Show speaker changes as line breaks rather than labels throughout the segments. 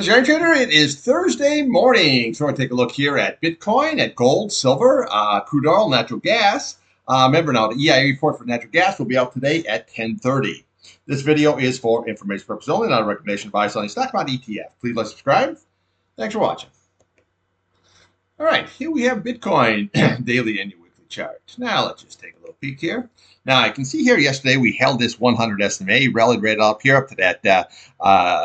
This is Irontrader. It is Thursday morning. So we're going to take a look here at Bitcoin, at gold, silver, crude oil, natural gas. Remember now, the EIA report for natural gas will be out today at 10:30. This video is for information purposes only, not a recommendation advice on any stock market ETF. Please like, subscribe. Thanks for watching. All right, here we have Bitcoin daily and your weekly chart. Now let's just take a little peek here. Now I can see here yesterday we held this 100 SMA, rallied right up here up to that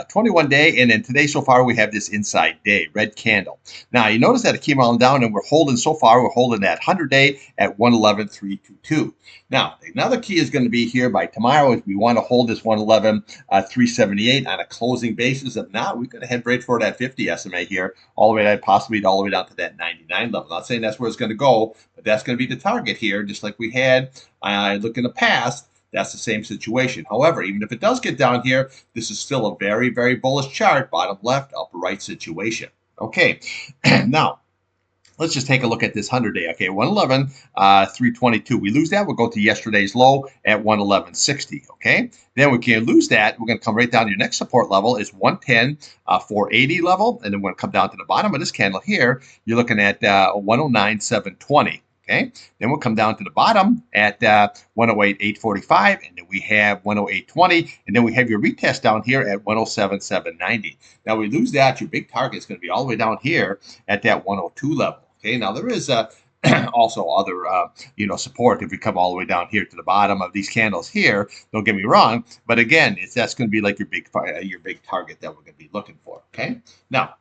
21 day, and then today so far we have this inside day, red candle. Now you notice that it came on down and we're holding so far, we're holding that 100 day at 111.322. Now another key is going to be here by tomorrow is we want to hold this 111.378 on a closing basis. If not, we're going to head right for that 50 SMA here, all the way down, possibly all the way down to that 99 level. Not saying that's where it's going to go, but that's going to be the target here, just like we had. Look in the past, that's the same situation. However, even if it does get down here, this is still a very, very bullish chart, bottom left, upper right situation. Okay, now let's just take a look at this 100-day. Okay, 111.322. We lose that, we'll go to yesterday's low at 111.60. Okay, then we can lose that. We're going to come right down to your next support level is 110.480 level, and then we're going to come down to the bottom of this candle here. You're looking at 109.720. Okay, then we'll come down to the bottom at 108.845, and then we have 108.20, and then we have your retest down here at 107.790. Now we lose that, your big target is going to be all the way down here at that 102 level. Okay, now there is also other support if we come all the way down here to the bottom of these candles here. Don't get me wrong, but again, that's going to be like your big target that we're going to be looking for. Okay, now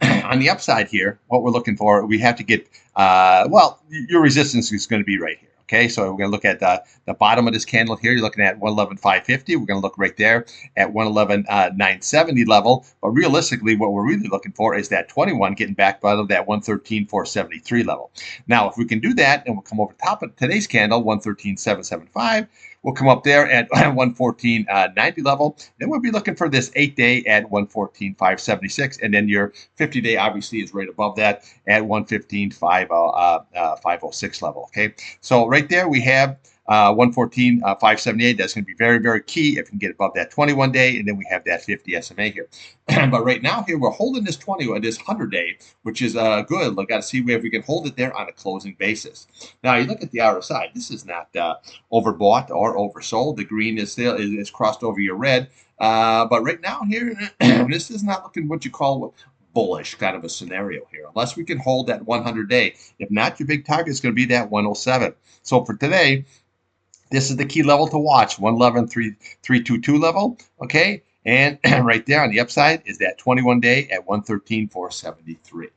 on the upside here, what we're looking for, we have to get, your resistance is going to be right here. Okay, so we're going to look at the bottom of this candle here. You're looking at 111.550. We're going to look right there at 111.970 level. But realistically, what we're really looking for is that 21 getting back out of that 113.473 level. Now, if we can do that, and we'll come over top of today's candle, 113.775. We'll come up there at 114.90 level. Then we'll be looking for this 8-day at 114.576. And then your 50-day obviously is right above that at 115.506 level. Okay, so right there we have 114.578. That's going to be very, very key if we can get above that 21-day, and then we have that 50 SMA here. But right now here we're holding this 100-day, which is good. Look, got to see if we can hold it there on a closing basis. Now you look at the RSI. This is not overbought or oversold. The green is still is crossed over your red. But right now here, this is not looking what you call bullish kind of a scenario here, unless we can hold that 100-day. If not, your big target is going to be that 107. So for today, this is the key level to watch, 111.322 level, okay? And right there on the upside is that 21-day at 113.473.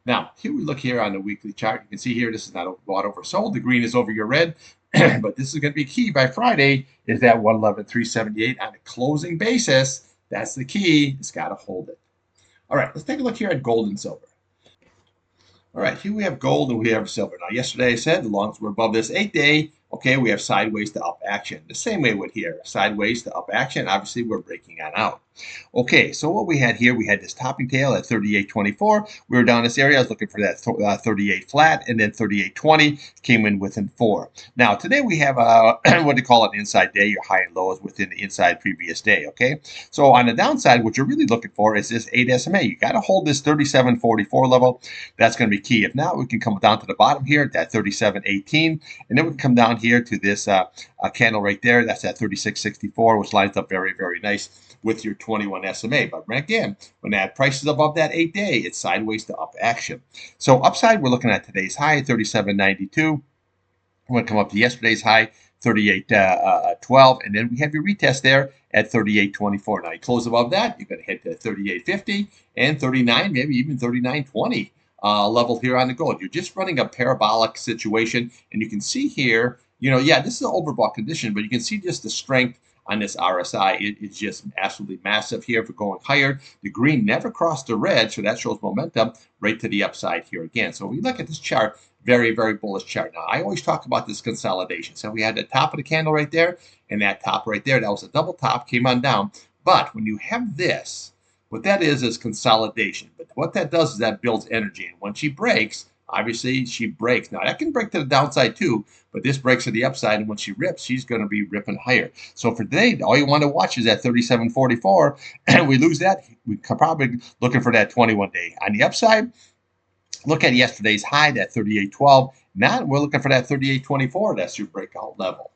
Now, here we look here on the weekly chart. You can see here, this is not bought oversold. The green is over your red, but this is going to be key by Friday, is that 111.378 on a closing basis. That's the key. It's got to hold it. All right, let's take a look here at gold and silver. All right, here we have gold and we have silver. Now, yesterday I said, as long as we're above this 8-day, okay, we have sideways to up action. The same way with here, sideways to up action. Obviously, we're breaking on out. Okay, so what we had here, we had this topping tail at 38.24. We were down this area. I was looking for that 38 flat, and then 38.20 came in within 4. Now, today we have what they call an inside day. Your high and low is within the inside previous day, okay? So on the downside, what you're really looking for is this 8 SMA. You got to hold this 37.44 level. That's going to be key. If not, we can come down to the bottom here at that 37.18, and then we can come down here to this candle right there. That's at 36.64, which lines up very, very nice with your 21 SMA. But again, when that price is above that 8-day, it's sideways to up action. So upside, we're looking at today's high, 37.92. We're going to come up to yesterday's high, 38.12, and then we have your retest there at 38.24. Now you close above that, you're going to hit to 38.50 and 39, maybe even 39.20 level here on the gold. You're just running a parabolic situation, and you can see here, this is an overbought condition, but you can see just the strength on this RSI. It's just absolutely massive here for going higher. The green never crossed the red, so that shows momentum right to the upside here again. So when you look at this chart, very, very bullish chart. Now, I always talk about this consolidation. So we had the top of the candle right there, and that top right there, that was a double top, came on down. But when you have this, what that is consolidation. But what that does is that builds energy. And when she breaks, Obviously, she breaks. Now, that can break to the downside too, but this breaks to the upside, and when she rips, she's going to be ripping higher. So for today, all you want to watch is that 37.44, and we lose that, we're probably looking for that 21-day. On the upside, look at yesterday's high, that 38.12. Now we're looking for that 38.24. That's your breakout level.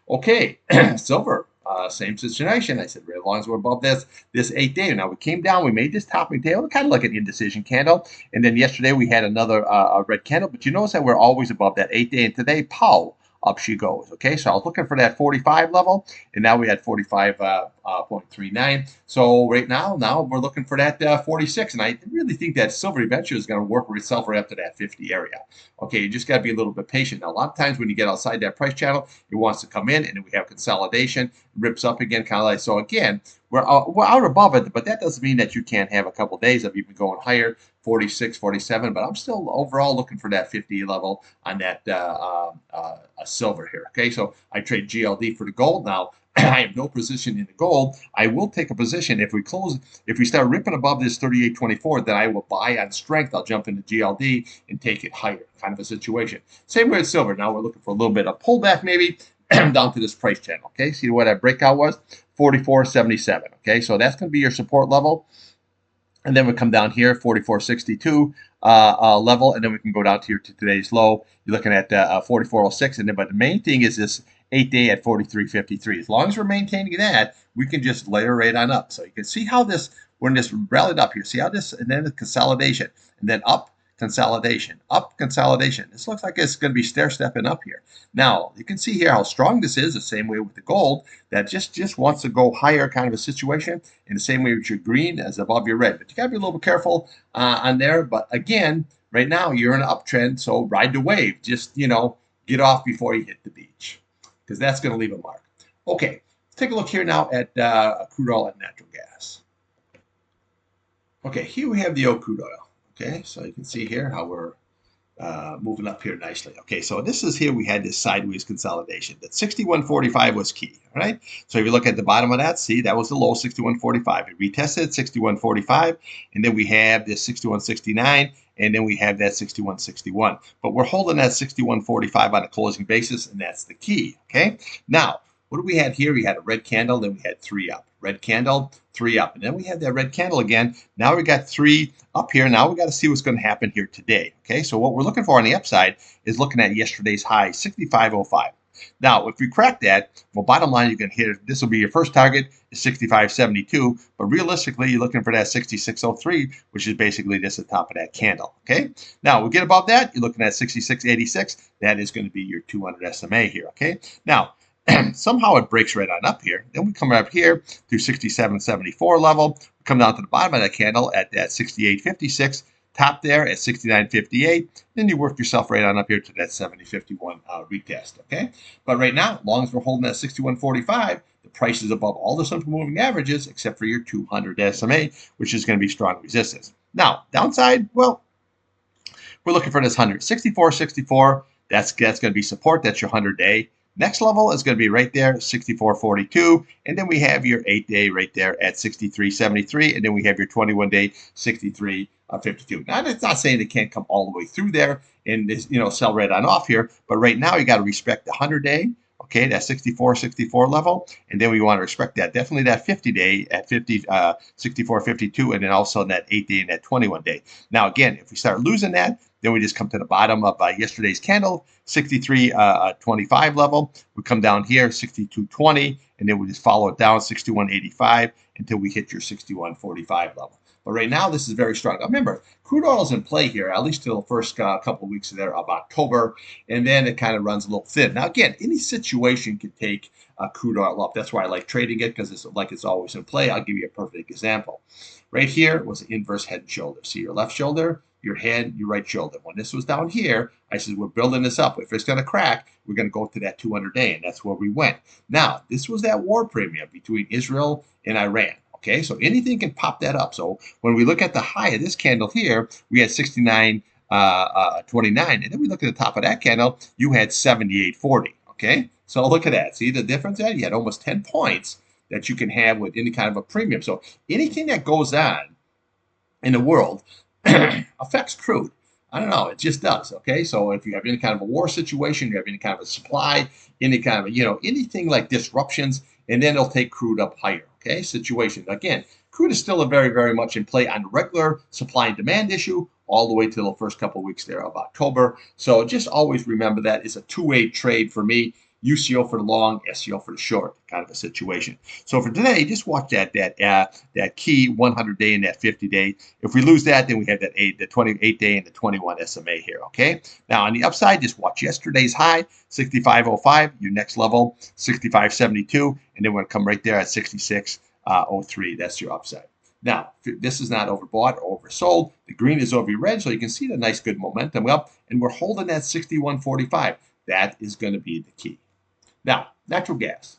Okay, silver, same situation. I said, as long as we're above this 8-day. Now we came down, we made this topping tail, kind of like an indecision candle, and then yesterday we had another red candle. But you notice that we're always above that 8-day, and today, pow, up she goes. Okay, so I was looking for that 45 level, and now we had 45.39. So right now we're looking for that 46, and I really think that silver eventually is going to work itself right up to that 50 area. Okay, you just got to be a little bit patient. Now, a lot of times when you get outside that price channel, it wants to come in, and then we have consolidation, rips up again, kind of like so. Again, we're out above it, but that doesn't mean that you can't have a couple of days of even going higher, 46, 47. But I'm still overall looking for that 50 level on that silver here. Okay, so I trade GLD for the gold now. I have no position in the gold. I will take a position if we start ripping above this 38.24, then I will buy on strength. I'll jump into GLD and take it higher, kind of a situation. Same way with silver. Now we're looking for a little bit of pullback maybe down to this price channel. Okay, see what that breakout was? 44.77. Okay, so that's going to be your support level. And then we come down here, 44.62 level, and then we can go down to today's low. You're looking at 44.06, and then but the main thing is this 8-day at 43.53. As long as we're maintaining that, we can just layer right on up. So you can see how when this rallied up here, see how this, and then the consolidation, and then up, consolidation, up, consolidation. This looks like it's going to be stair-stepping up here. Now, you can see here how strong this is, the same way with the gold, that just wants to go higher kind of a situation, in the same way with your green as above your red. But you got to be a little bit careful on there. But again, right now, you're in an uptrend, so ride the wave. Just, get off before you hit the beach, because that's going to leave a mark. Okay, let's take a look here now at crude oil and natural gas. Okay, here we have the old crude oil. Okay, so you can see here how we're moving up here nicely. Okay, so this is here we had this sideways consolidation. That 61.45 was key, all right? So if you look at the bottom of that, see, that was the low, 61.45. It retested 61.45, and then we have this 61.69, and then we have that 61.61. But we're holding that 61.45 on a closing basis, and that's the key, okay? Now, what do we have here? We had a red candle, then we had 3 up. Red candle, 3 up. And then we had that red candle again. Now we got 3 up here. Now we got to see what's going to happen here today. Okay, so what we're looking for on the upside is looking at yesterday's high, 65.05. Now, if we crack that, well, bottom line, you can hit this will be your first target is 65.72, but realistically, you're looking for that 66.03, which is basically just the top of that candle. Okay, now we get above that, you're looking at 66.86. That is going to be your 200 SMA here. Okay, now somehow it breaks right on up here. Then we come up here to 67.74 level. We come down to the bottom of that candle at that 68.56. Top there at 69.58. Then you work yourself right on up here to that 70.51 retest. Okay, but right now, as long as we're holding that 61.45, the price is above all the simple moving averages except for your 200 SMA, which is going to be strong resistance. Now, downside, well, we're looking for this 100. 64.64. That's going to be support. That's your 100-day. Next level is going to be right there, 64.42, and then we have your 8-day right there at 63.73, and then we have your 21-day 63.52. Now, that's not saying it can't come all the way through there and sell right on off here, but right now you got to respect the 100-day. Okay, that 64 level, and then we want to respect that. Definitely that 50-day at 64.52, and then also that 8-day and that 21-day. Now, again, if we start losing that, then we just come to the bottom of yesterday's candle, 63.25 level. We come down here, 62.20, and then we just follow it down, 61.85, until we hit your 61.45 level. But right now, this is very strong. Now, remember, crude oil is in play here, at least till the first couple of weeks there of October, and then it kind of runs a little thin. Now, again, any situation can take crude oil up. That's why I like trading it, because it's always in play. I'll give you a perfect example. Right here was the inverse head and shoulder. See your left shoulder, your head, your right shoulder. When this was down here, I said, we're building this up. If it's going to crack, we're going to go to that 200-day, and that's where we went. Now, this was that war premium between Israel and Iran. Okay, so anything can pop that up. So when we look at the high of this candle here, we had 69.29, and then we look at the top of that candle, you had 78.40. Okay, so look at that. See the difference there? You had almost 10 points that you can have with any kind of a premium. So anything that goes on in the world affects crude. I don't know. It just does. Okay. So if you have any kind of a war situation, you have any kind of a supply, any kind of, anything like disruptions, and then it'll take crude up higher. Okay. Situation. Again, crude is still a very, very much in play on the regular supply and demand issue all the way to the first couple of weeks there of October. So just always remember that it's a two-way trade for me. UCO for the long, SCO for the short, kind of a situation. So for today, just watch that key 100-day and that 50-day. If we lose that, then we have the 28-day and the 21 SMA here. Okay. Now on the upside, just watch yesterday's high, 65.05. Your next level, 65.72, and then we're going to come right there at 66.03. That's your upside. Now, this is not overbought or oversold. The green is over your red, so you can see the nice good momentum up, and we're holding that 61.45. That is going to be the key. Now, natural gas.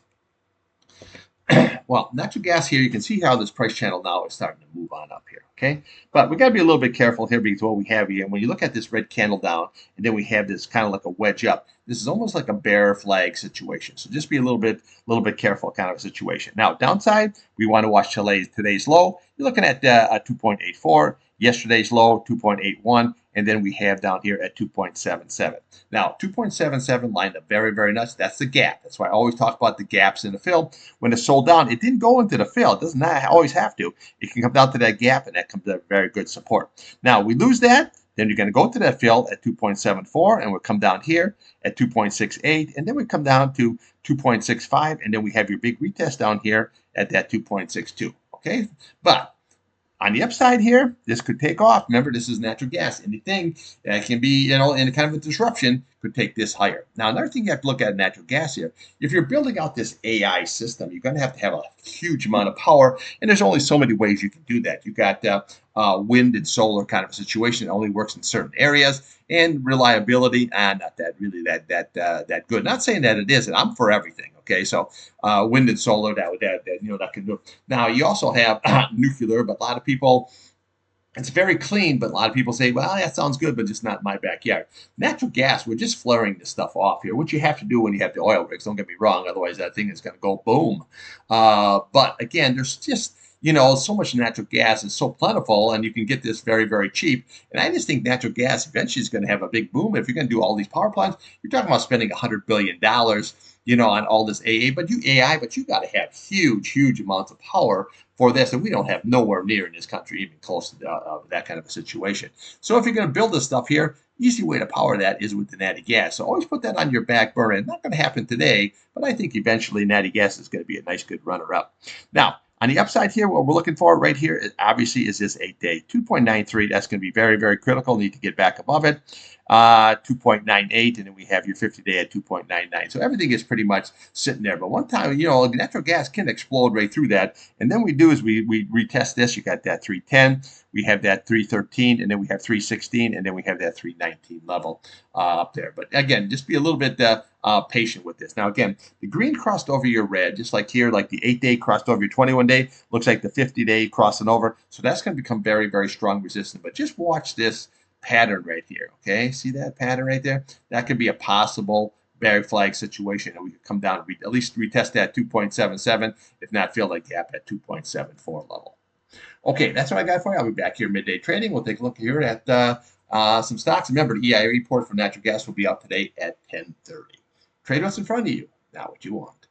Well, natural gas here, you can see how this price channel now is starting to move on up here, okay? But we got to be a little bit careful here because what we have here, when you look at this red candle down, and then we have this kind of like a wedge up, this is almost like a bear flag situation. So just be a little bit careful kind of a situation. Now, downside, we want to watch today's low. You're looking at 2.84. Yesterday's low, 2.81. And then we have down here at 2.77. Now, 2.77 lined up very, very nice. That's the gap. That's why I always talk about the gaps in the fill. When it's sold down, it didn't go into the fill. It does not always have to. It can come down to that gap, and that comes to very good support. Now, we lose that, then you're going to go to that fill at 2.74, and we'll come down here at 2.68, and then we come down to 2.65, and then we have your big retest down here at that 2.62. Okay, but on the upside here, this could take off. Remember, this is natural gas. Anything that can be, in kind of a disruption could take this higher. Now, another thing you have to look at natural gas here. If you're building out this AI system, you're going to have a huge amount of power, and there's only so many ways you can do that. You got wind and solar kind of a situation. It only works in certain areas, and reliability, not that really that good. Not saying that it isn't. I'm for everything. Okay, so wind and solar that can do it. Now you also have nuclear, but a lot of people, it's very clean, but a lot of people say, well, that sounds good, but just not my backyard. Natural gas, we're just flaring this stuff off here, which you have to do when you have the oil rigs. Don't get me wrong, otherwise that thing is going to go boom. But again, there's just so much natural gas is so plentiful, and you can get this very, very cheap. And I just think natural gas eventually is going to have a big boom. If you're going to do all these power plants, you're talking about spending $100 billion, on all this but you got to have huge, huge amounts of power for this, and we don't have nowhere near in this country even close to that kind of a situation. So if you're going to build this stuff here, easy way to power that is with the natty gas. So always put that on your back burner. It's not going to happen today, but I think eventually natty gas is going to be a nice, good runner-up. Now, on the upside here, what we're looking for right here, obviously, is this 8-day. 2.93, that's going to be very, very critical. Need to get back above it. 2.98, and then we have your 50-day at 2.99. So everything is pretty much sitting there. But one time, natural gas can explode right through that. And then we do is we retest this. You got that 310, we have that 313, and then we have 316, and then we have that 319 level up there. But again, just be a little bit patient with this. Now, again, the green crossed over your red, just like here, like the 8-day crossed over your 21-day. Looks like the 50-day crossing over. So that's going to become very, very strong resistance. But just watch this pattern right here. Okay, see that pattern right there? That could be a possible bear flag situation, and we could come down and at least retest that 2.77, if not fill that gap at 2.74 level. Okay, that's what I got for you. I'll be back here midday trading. We'll take a look here at some stocks. Remember, the EIA report for natural gas will be out today at 10:30. Trade what's in front of you, not what you want.